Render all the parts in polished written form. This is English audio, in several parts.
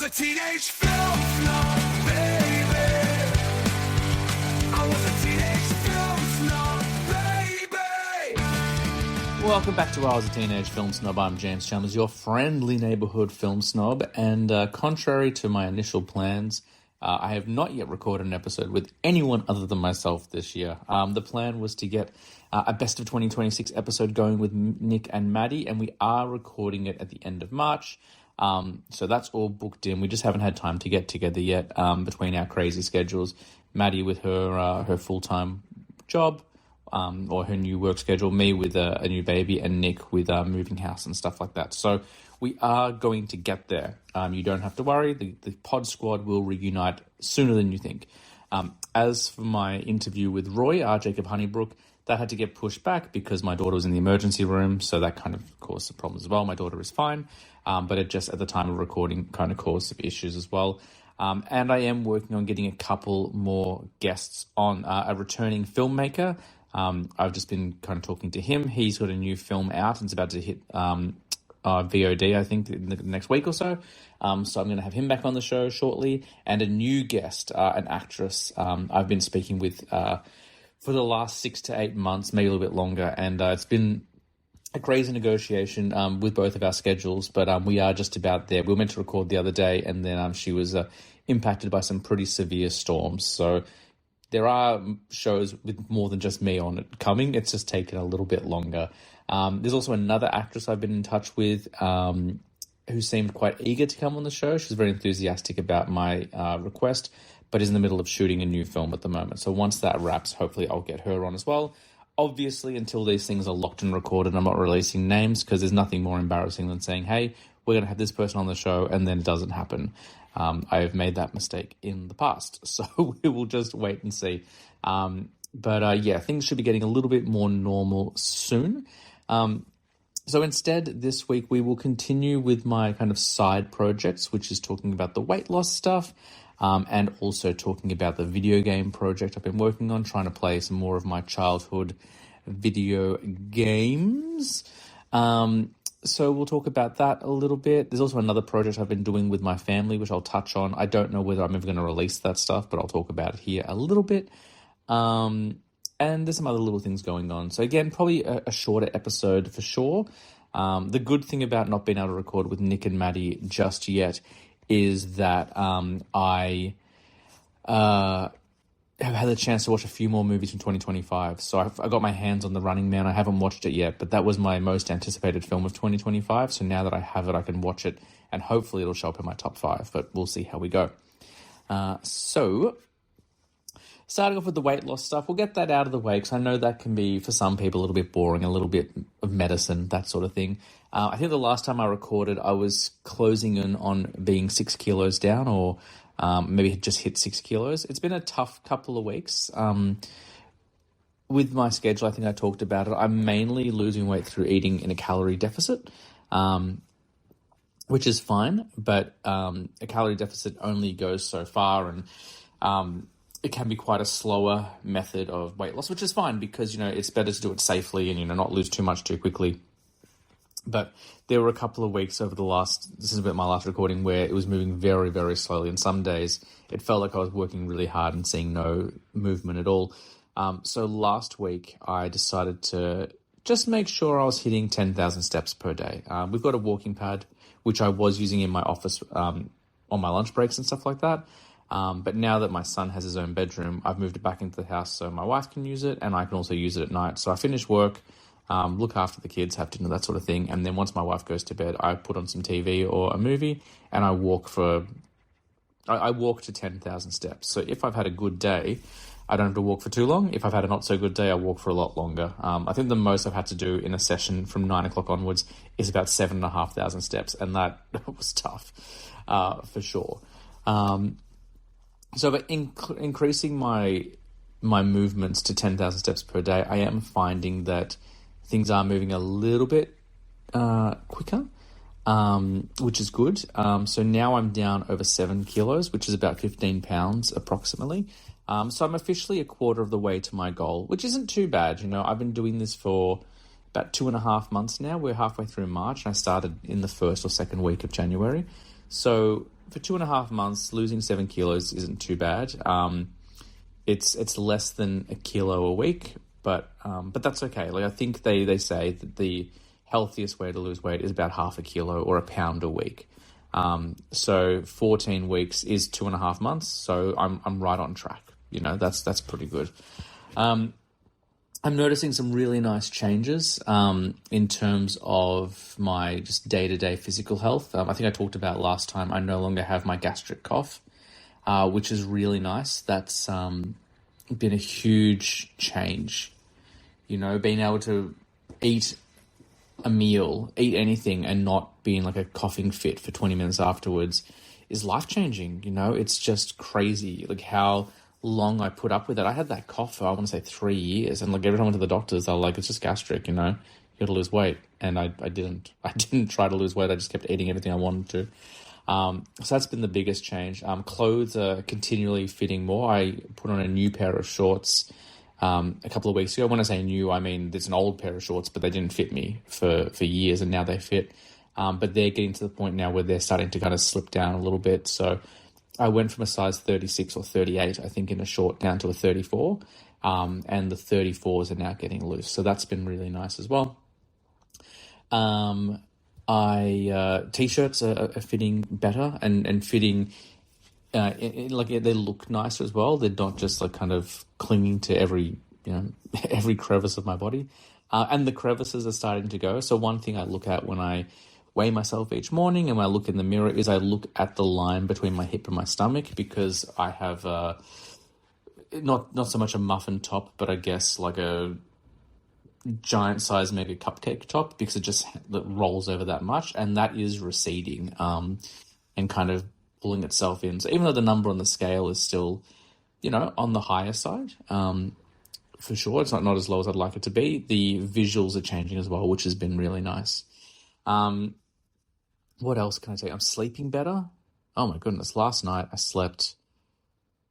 a teenage film snob, baby. I was a teenage film snob, baby. Welcome back to I Was a Teenage Film Snob. I'm James Chalmers, your friendly neighbourhood film snob. And contrary to my initial plans, I have not yet recorded an episode with anyone other than myself this year. The plan was to get a Best of 2026 episode going with Nick and Maddie, and we are recording it at the end of March. So that's all booked in. We just haven't had time to get together yet between our crazy schedules. Maddie with her full-time job or her new work schedule, me with a new baby, and Nick with moving house and stuff like that. So we are going to get there. You don't have to worry. The pod squad will reunite sooner than you think. As for my interview with Roy, Jacob Honeybrook, that had to get pushed back because my daughter was in the emergency room, so that kind of caused some problems as well. My daughter is fine, but it just, at the time of recording, kind of caused some issues as well. And I am working on getting a couple more guests on. A returning filmmaker, I've just been kind of talking to him. He's got a new film out and it's about to hit VOD, I think, in the next week or so. So I'm going to have him back on the show shortly. And a new guest, an actress I've been speaking with for the last 6 to 8 months, maybe a little bit longer. And it's been a crazy negotiation with both of our schedules, but we are just about there. We were meant to record the other day, and then she was impacted by some pretty severe storms. So there are shows with more than just me on it coming. It's just taken a little bit longer. There's also another actress I've been in touch with who seemed quite eager to come on the show. She was very enthusiastic about my request, but is in the middle of shooting a new film at the moment. So once that wraps, hopefully I'll get her on as well. Obviously, until these things are locked and recorded, I'm not releasing names because there's nothing more embarrassing than saying, hey, we're going to have this person on the show, and then it doesn't happen. I have made that mistake in the past, so we will just wait and see. But things should be getting a little bit more normal soon. So instead, this week, we will continue with my kind of side projects, which is talking about the weight loss stuff, and also talking about the video game project I've been working on, trying to play some more of my childhood video games. So we'll talk about that a little bit. There's also another project I've been doing with my family, which I'll touch on. I don't know whether I'm ever going to release that stuff, but I'll talk about it here a little bit. And there's some other little things going on. So again, probably a shorter episode for sure. The good thing about not being able to record with Nick and Maddie just yet is that I have had the chance to watch a few more movies from 2025. So I got my hands on The Running Man. I haven't watched it yet, but that was my most anticipated film of 2025. So now that I have it, I can watch it, and hopefully it'll show up in my top 5, but we'll see how we go. So starting off with the weight loss stuff, we'll get that out of the way because I know that can be, for some people, a little bit boring, a little bit of medicine, that sort of thing. I think the last time I recorded, I was closing in on being 6 kilos down, or maybe just hit 6 kilos. It's been a tough couple of weeks. With my schedule, I think I talked about it. I'm mainly losing weight through eating in a calorie deficit, which is fine, but a calorie deficit only goes so far, and it can be quite a slower method of weight loss, which is fine because, it's better to do it safely and, not lose too much too quickly. But there were a couple of weeks over this is about my last recording, where it was moving very, very slowly. And some days it felt like I was working really hard and seeing no movement at all. So last week I decided to just make sure I was hitting 10,000 steps per day. We've got a walking pad, which I was using in my office on my lunch breaks and stuff like that. But now that my son has his own bedroom, I've moved it back into the house so my wife can use it, and I can also use it at night. So I finish work, look after the kids, have dinner, that sort of thing. And then once my wife goes to bed, I put on some TV or a movie, and I walk to 10,000 steps. So if I've had a good day, I don't have to walk for too long. If I've had a not so good day, I walk for a lot longer. I think the most I've had to do in a session from 9 o'clock onwards is about 7,500 steps. And that was tough, for sure. So by increasing my movements to 10,000 steps per day, I am finding that things are moving a little bit quicker, which is good. So now I'm down over 7 kilos, which is about 15 pounds approximately. So I'm officially a quarter of the way to my goal, which isn't too bad. I've been doing this for about 2.5 months now. We're halfway through March, and I started in the first or second week of January. So for 2.5 months, losing 7 kilos isn't too bad. It's less than a kilo a week, but that's okay. Like I think they say that the healthiest way to lose weight is about half a kilo or a pound a week. So 14 weeks is 2.5 months. So I'm right on track. You know, that's pretty good. I'm noticing some really nice changes in terms of my just day-to-day physical health. I think I talked about last time, I no longer have my gastric cough, which is really nice. That's been a huge change. You know, being able to eat a meal, eat anything, and not being like a coughing fit for 20 minutes afterwards is life-changing. You know, it's just crazy, like how long I put up with it. I had that cough for, I want to say, 3 years, and like every time I went to the doctors, they're like, it's just gastric, you know, you got to lose weight. And I didn't try to lose weight. I just kept eating everything I wanted to. So that's been the biggest change. Clothes are continually fitting more. I put on a new pair of shorts a couple of weeks ago. When I say new, I mean it's an old pair of shorts, but they didn't fit me for years, and now they fit. But they're getting to the point now where they're starting to kind of slip down a little bit. So I went from a size 36 or 38, I think, in a short down to a 34. And the 34s are now getting loose. So that's been really nice as well. T-shirts are fitting better and fitting, like they look nicer as well. They're not just like kind of clinging to every crevice of my body. And the crevices are starting to go. So one thing I look at when I weigh myself each morning and when I look in the mirror is I look at the line between my hip and my stomach, because I have not so much a muffin top, but I guess like a giant size mega cupcake top, because it rolls over that much, and that is receding and kind of pulling itself in. So even though the number on the scale is still, you know, on the higher side, for sure, it's not as low as I'd like it to be, the visuals are changing as well, which has been really nice. What else can I say? I'm sleeping better. Oh my goodness. Last night I slept,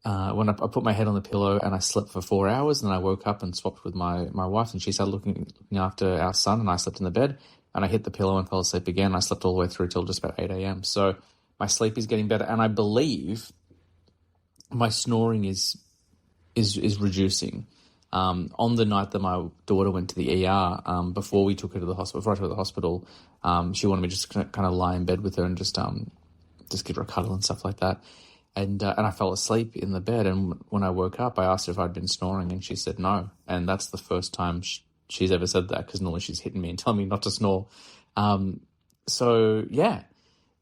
when I put my head on the pillow and I slept for 4 hours, and then I woke up and swapped with my wife, and she started looking after our son, and I slept in the bed, and I hit the pillow and fell asleep again. I slept all the way through till just about 8 a.m. So my sleep is getting better, and I believe my snoring is reducing. On the night that my daughter went to the ER, before we took her to the hospital, before I took her to the hospital, she wanted me just to kind of lie in bed with her and just give her a cuddle and stuff like that. And I fell asleep in the bed, and when I woke up, I asked her if I'd been snoring, and she said no. And that's the first time she's ever said that, because normally she's hitting me and telling me not to snore. So yeah,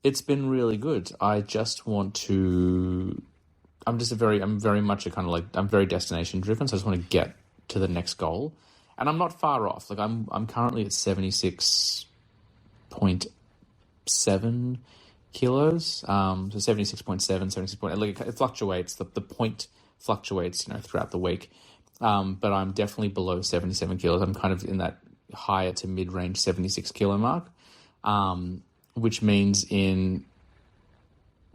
it's been really good. I just want to. I'm very much a kind of like, I'm very destination driven, so I just want to get to the next goal, and I'm not far off. Like I'm currently at 76.7 kilos, so 76.7, 76. Like it fluctuates. The point fluctuates, you know, throughout the week. But I'm definitely below 77 kilos. I'm kind of in that higher to mid range 76 kilo mark, which means in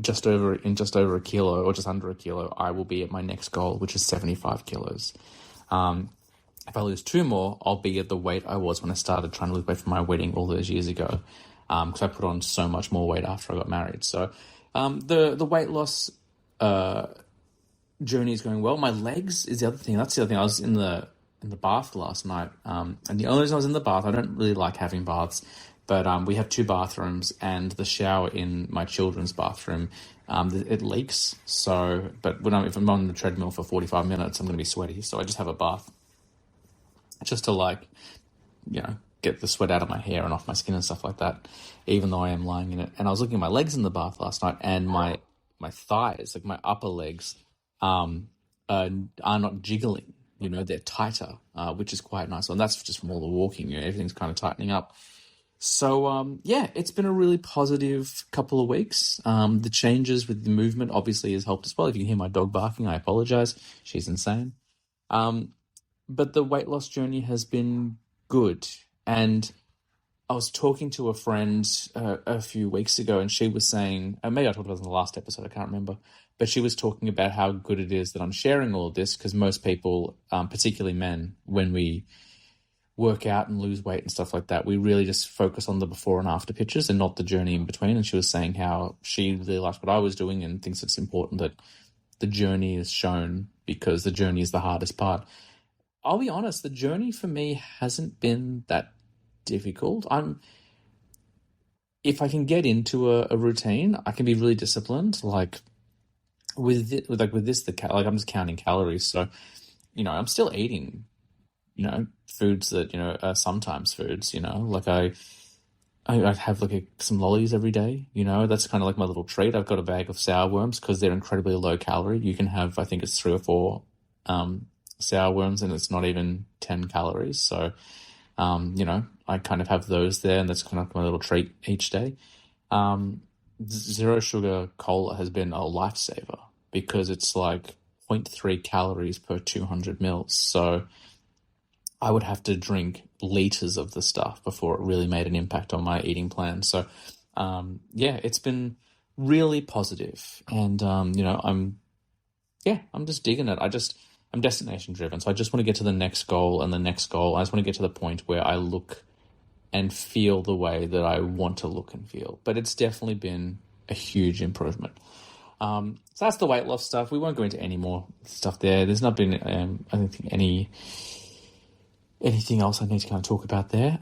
just over a kilo, or just under a kilo, I will be at my next goal, which is 75 kilos. If I lose 2 more, I'll be at the weight I was when I started trying to lose weight for my wedding all those years ago. Because I put on so much more weight after I got married. So the weight loss journey is going well. My legs is the other thing. That's the other thing. I was in the bath last night, and the only reason I was in the bath, I don't really like having baths, but we have 2 bathrooms, and the shower in my children's bathroom, it leaks. So, but if I'm on the treadmill for 45 minutes, I'm going to be sweaty. So I just have a bath, just to like, you know, get the sweat out of my hair and off my skin and stuff like that, even though I am lying in it. And I was looking at my legs in the bath last night, and my thighs, like my upper legs, are not jiggling. You know, they're tighter, which is quite nice. And that's just from all the walking. You know, everything's kind of tightening up. So, yeah, it's been a really positive couple of weeks. The changes with the movement obviously has helped as well. If you can hear my dog barking, I apologize. She's insane. But the weight loss journey has been good. And I was talking to a friend a few weeks ago, and she was saying, maybe I talked about it in the last episode, I can't remember, but she was talking about how good it is that I'm sharing all of this, because most people, particularly men, when we work out and lose weight and stuff like that. We really just focus on the before and after pictures and not the journey in between. And she was saying how she really liked what I was doing and thinks it's important that the journey is shown because the journey is the hardest part. I'll be honest, the journey for me hasn't been that difficult. If I can get into a routine, I can be really disciplined. Like with this, I'm just counting calories. So, I'm still eating, foods that, are sometimes foods, like I have some lollies every day, that's kind of like my little treat. I've got a bag of sour worms because they're incredibly low calorie. You can have, I think it's 3 or 4 sour worms and it's not even 10 calories. So, I kind of have those there and that's kind of my little treat each day. Zero sugar cola has been a lifesaver because it's like 0.3 calories per 200 mils. So I would have to drink liters of the stuff before it really made an impact on my eating plan. So, it's been really positive. And, I'm just digging it. I'm destination driven. So I just want to get to the next goal and the next goal. I just want to get to the point where I look and feel the way that I want to look and feel. But it's definitely been a huge improvement. So that's the weight loss stuff. We won't go into any more stuff there. There's not been, I don't think, anything else I need to kind of talk about there.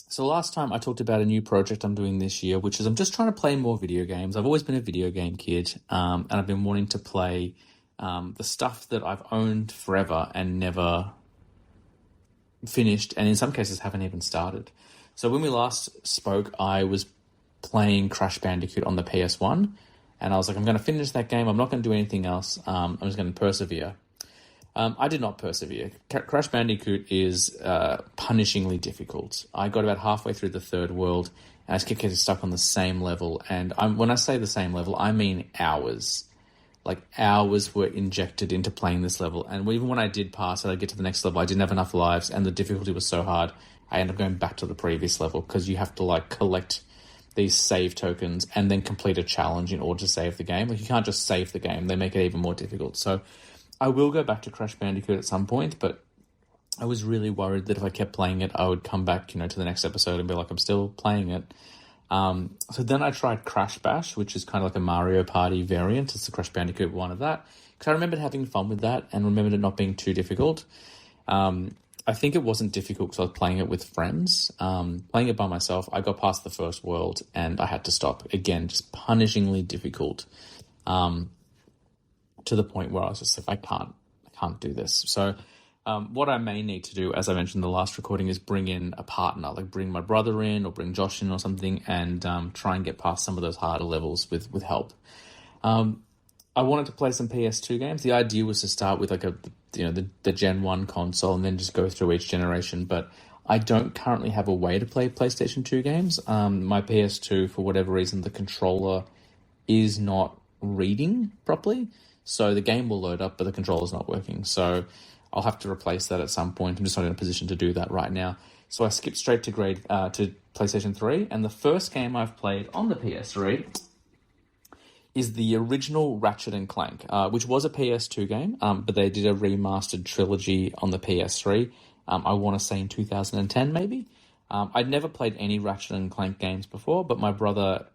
So last time I talked about a new project I'm doing this year, which is I'm just trying to play more video games. I've always been a video game kid, and I've been wanting to play the stuff that I've owned forever and never finished, and in some cases haven't even started. So when we last spoke, I was playing Crash Bandicoot on the PS1, and I was like, I'm going to finish that game. I'm not going to do anything else. I'm just going to persevere. I did not persevere. Crash Bandicoot is punishingly difficult. I got about halfway through the third world, and I just kept getting stuck on the same level. And when I say the same level, I mean hours. Like hours were injected into playing this level. And even when I did pass it, I'd get to the next level. I didn't have enough lives, and the difficulty was so hard, I ended up going back to the previous level because you have to collect these save tokens and then complete a challenge in order to save the game. Like you can't just save the game. They make it even more difficult. So I will go back to Crash Bandicoot at some point, but I was really worried that if I kept playing it, I would come back, to the next episode and be like, I'm still playing it. So then I tried Crash Bash, which is kind of like a Mario Party variant. It's the Crash Bandicoot one of that. Because I remembered having fun with that and remembered it not being too difficult. I think it wasn't difficult because I was playing it with friends. Playing it by myself, I got past the first world and I had to stop. Again, just punishingly difficult. To the point where I was just like, I can't do this. So what I may need to do, as I mentioned in the last recording, is bring in a partner, like bring my brother in or bring Josh in or something, and try and get past some of those harder levels with help. I wanted to play some PS2 games. The idea was to start with the Gen 1 console and then just go through each generation, but I don't currently have a way to play PlayStation 2 games. My PS2, for whatever reason, the controller is not reading properly. So the game will load up, but the controller's not working. So I'll have to replace that at some point. I'm just not in a position to do that right now. So I skipped straight to PlayStation 3. And the first game I've played on the PS3 is the original Ratchet and Clank, which was a PS2 game, but they did a remastered trilogy on the PS3. I want to say in 2010, maybe. I'd never played any Ratchet and Clank games before, but my brother,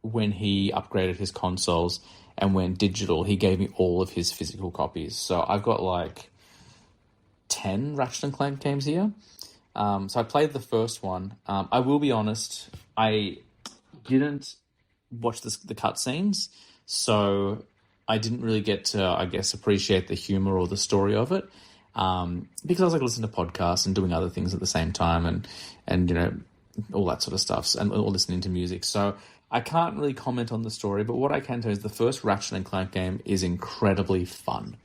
when he upgraded his consoles and went digital, he gave me all of his physical copies. So I've got 10 Ratchet and Clank games here. So I played the first one. I will be honest, I didn't watch the cutscenes, so I didn't really get to, I guess, appreciate the humor or the story of it, because I was listening to podcasts and doing other things at the same time, and all that sort of stuff, and listening to music. So I can't really comment on the story, but what I can tell you is the first Ratchet and Clank game is incredibly fun.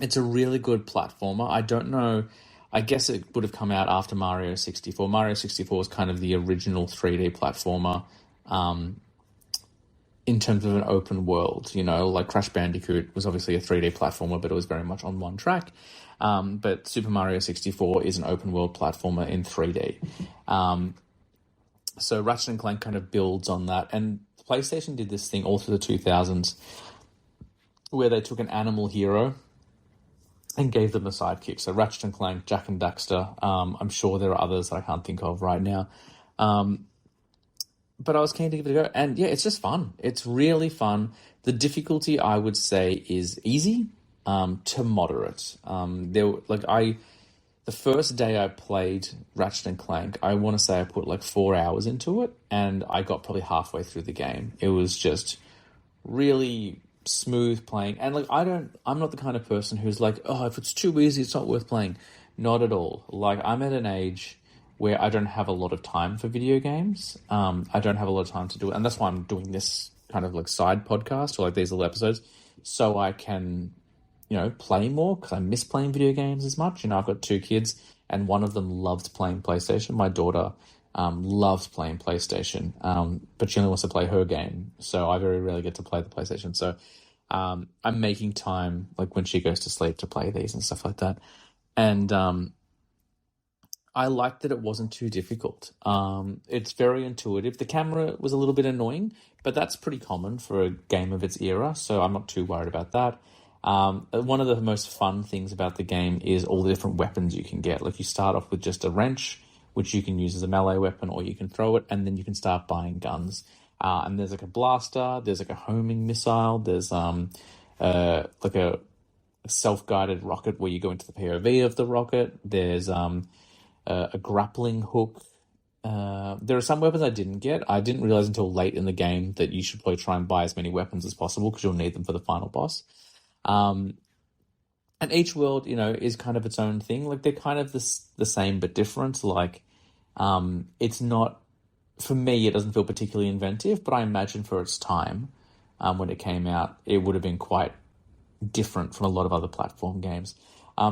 It's a really good platformer. I don't know, I guess it would have come out after Mario 64. Mario 64 is kind of the original 3D platformer in terms of an open world. Like Crash Bandicoot was obviously a 3D platformer, but it was very much on one track. But Super Mario 64 is an open world platformer in 3D. So Ratchet and Clank kind of builds on that. And PlayStation did this thing all through the 2000s where they took an animal hero and gave them a sidekick. So Ratchet and Clank, Jack and Daxter. I'm sure there are others that I can't think of right now. But I was keen to give it a go. And yeah, it's just fun. It's really fun. The difficulty, I would say, is easy to moderate. The first day I played Ratchet and Clank, I want to say I put like 4 hours into it, and I got probably halfway through the game. It was just really smooth playing. And like, I'm not the kind of person who's like, oh, if it's too easy, it's not worth playing. Not at all. Like, I'm at an age where I don't have a lot of time for video games. I don't have a lot of time to do it. And that's why I'm doing this kind of like side podcast or like these little episodes, so I can, play more, because I miss playing video games as much. I've got 2 kids, and one of them loves playing PlayStation. My daughter loves playing PlayStation, but she only wants to play her game, so I very rarely get to play the PlayStation. So I'm making time, like when she goes to sleep, to play these and stuff like that. And I liked that it wasn't too difficult. It's very intuitive. The camera was a little bit annoying, but that's pretty common for a game of its era, so I'm not too worried about that. One of the most fun things about the game is all the different weapons you can get. Like, you start off with just a wrench, which you can use as a melee weapon, or you can throw it, and then you can start buying guns. And there's like a blaster, there's like a homing missile, there's like a self-guided rocket where you go into the POV of the rocket. There's a grappling hook. There are some weapons I didn't get. I didn't realize until late in the game that you should probably try and buy as many weapons as possible, because you'll need them for the final boss. And each world, is kind of its own thing. Like, they're kind of the same but different. Like, it's not, for me, it doesn't feel particularly inventive, but I imagine for its time, when it came out, it would have been quite different from a lot of other platform games.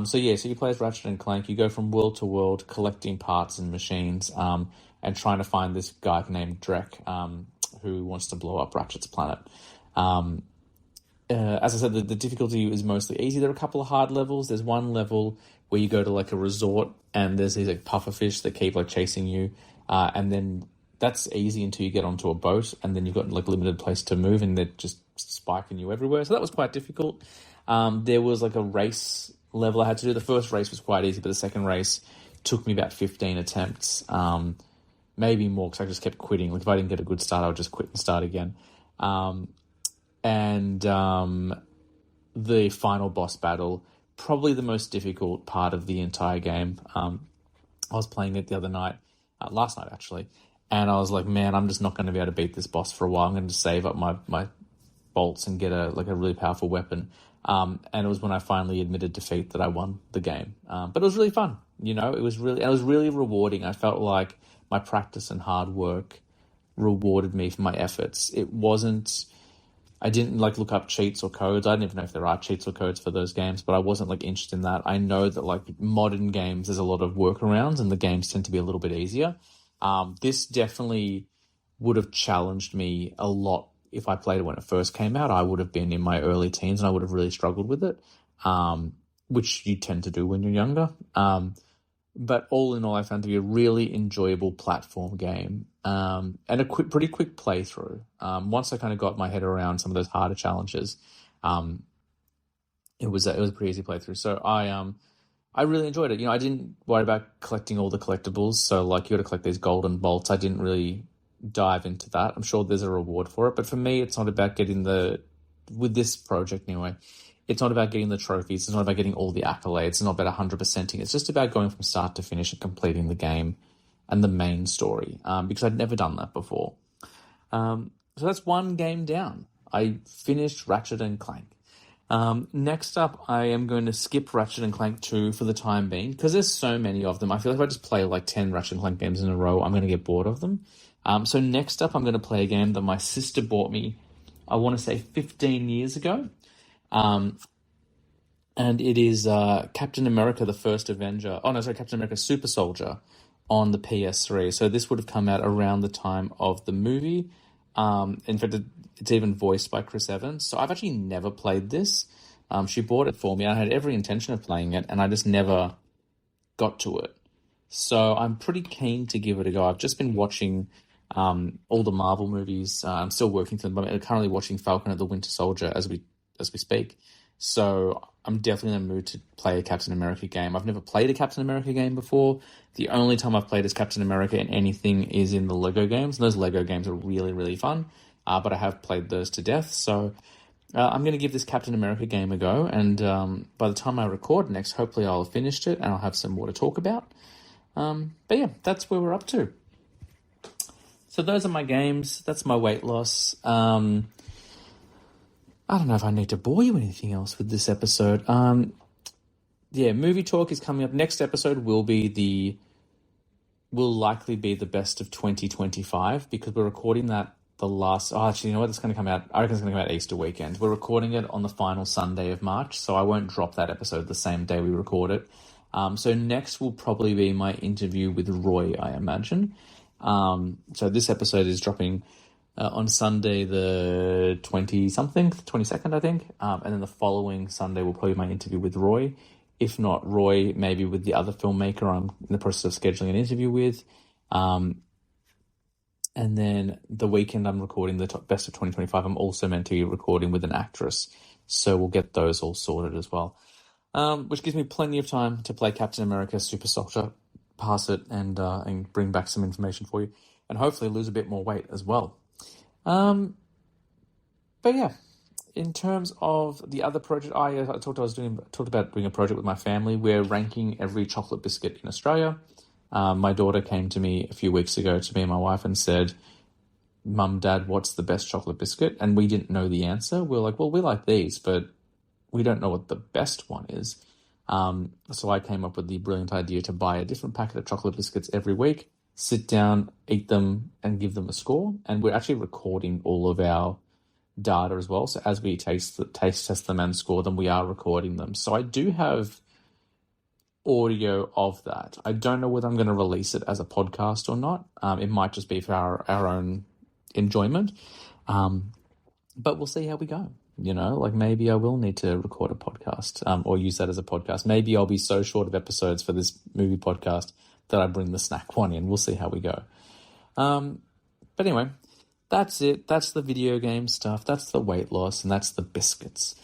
So you play as Ratchet and Clank. You go from world to world, collecting parts and machines, and trying to find this guy named Drek, who wants to blow up Ratchet's planet. As I said, the difficulty is mostly easy. There are a couple of hard levels. There's one level where you go to like a resort, and there's these like pufferfish that keep like chasing you, and then that's easy until you get onto a boat, and then you've got like limited place to move, and they're just spiking you everywhere. So that was quite difficult. There was like a race level I had to do. The first race was quite easy, but the second race took me about 15 attempts, maybe more, because I just kept quitting. Like, if I didn't get a good start, I would just quit and start again. And the final boss battle, probably the most difficult part of the entire game. I was playing it the other night, last night actually, and I was like, man, I'm just not going to be able to beat this boss for a while. I'm going to save up my bolts and get a really powerful weapon. And it was when I finally admitted defeat that I won the game. But it was really fun. It was really rewarding. I felt like my practice and hard work rewarded me for my efforts. I didn't like look up cheats or codes. I don't even know if there are cheats or codes for those games, but I wasn't like interested in that. I know that like modern games, there's a lot of workarounds, and the games tend to be a little bit easier. This definitely would have challenged me a lot. If I played it when it first came out, I would have been in my early teens, and I would have really struggled with it, which you tend to do when you're younger. But all in all, I found it to be a really enjoyable platform game, and a pretty quick playthrough. Once I kind of got my head around some of those harder challenges, it was a pretty easy playthrough. So I really enjoyed it. I didn't worry about collecting all the collectibles. So like, you got to collect these golden bolts. I didn't really dive into that. I'm sure there's a reward for it, but for me, it's not about with this project anyway, it's not about getting the trophies. It's not about getting all the accolades. It's not about 100%ing. It's just about going from start to finish and completing the game and the main story, because I'd never done that before. So that's one game down. I finished Ratchet and Clank. Next up, I am going to skip Ratchet and Clank 2 for the time being, because there's so many of them. I feel like if I just play like 10 Ratchet and Clank games in a row, I'm going to get bored of them. So next up, I'm going to play a game that my sister bought me, I want to say 15 years ago. And it is Captain America, the First Avenger. Oh, no, sorry, Captain America Super Soldier on the PS3. So this would have come out around the time of the movie. In fact, it's even voiced by Chris Evans. So I've actually never played this. She bought it for me. I had every intention of playing it, and I just never got to it. So I'm pretty keen to give it a go. I've just been watching all the Marvel movies. I'm still working through them. I'm currently watching Falcon and the Winter Soldier as we speak. So I'm definitely in the mood to play a Captain America game. I've never played a Captain America game before. The only time I've played as Captain America in anything is in the Lego games. And those Lego games are really, really fun. But I have played those to death. So I'm going to give this Captain America game a go. And by the time I record next, hopefully I'll have finished it and I'll have some more to talk about. But yeah, that's where we're up to. So those are my games. That's my weight loss. I don't know if I need to bore you with anything else with this episode. Yeah, movie talk is coming up. Next episode will likely be the best of 2025 because we're recording that actually, you know what? It's going to come out. I reckon it's going to come out Easter weekend. We're recording it on the final Sunday of March, so I won't drop that episode the same day we record it. So next will probably be my interview with Roy, I imagine. So this episode is dropping on Sunday the 22nd, I think. And then the following Sunday will probably be my interview with Roy. If not Roy, maybe with the other filmmaker I'm in the process of scheduling an interview with. And then the weekend I'm recording the best of 2025. I'm also meant to be recording with an actress. So we'll get those all sorted as well. Which gives me plenty of time to play Captain America Super Soldier, pass it, and bring back some information for you. And hopefully lose a bit more weight as well. But yeah, in terms of the other project, I talked about doing a project with my family. We're ranking every chocolate biscuit in Australia. My daughter came to me a few weeks ago to me and my wife and said, "Mum, Dad, what's the best chocolate biscuit?" And we didn't know the answer. We were like, "Well, we like these, but we don't know what the best one is." So I came up with the brilliant idea to buy a different packet of chocolate biscuits every week, sit down, eat them, and give them a score. And we're actually recording all of our data as well. So as we taste test them and score them, we are recording them. So I do have audio of that. I don't know whether I'm going to release it as a podcast or not. It might just be for our own enjoyment. But we'll see how we go. You know, like maybe I will need to record a podcast or use that as a podcast. Maybe I'll be so short of episodes for this movie podcast that I bring the snack one in. We'll see how we go. But anyway, that's it. That's the video game stuff. That's the weight loss, and that's the biscuits.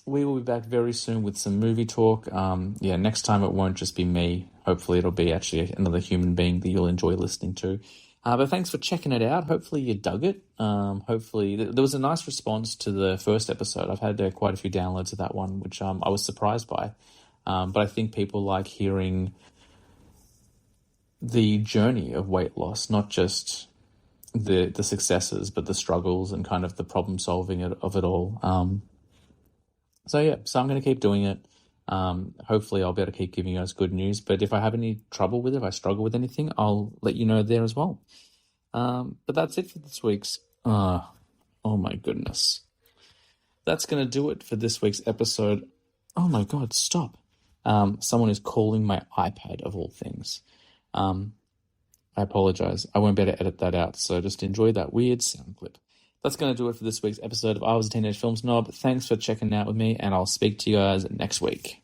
We will be back very soon with some movie talk. Next time it won't just be me. Hopefully it'll be actually another human being that you'll enjoy listening to. But thanks for checking it out. Hopefully you dug it. Hopefully there was a nice response to the first episode. I've had quite a few downloads of that one, which I was surprised by. But I think people like hearing the journey of weight loss, not just the successes, but the struggles and kind of the problem solving of it all. So I'm going to keep doing it. Hopefully I'll be able to keep giving you guys good news, but if I have any trouble with it, if I struggle with anything, I'll let you know there as well. But that's it for this week's, oh my goodness. That's going to do it for this week's episode. Oh my God, stop. Someone is calling my iPad of all things. I apologize. I won't be able to edit that out, so just enjoy that weird sound clip. That's going to do it for this week's episode of I Was a Teenage Film Snob. Thanks for checking out with me, and I'll speak to you guys next week.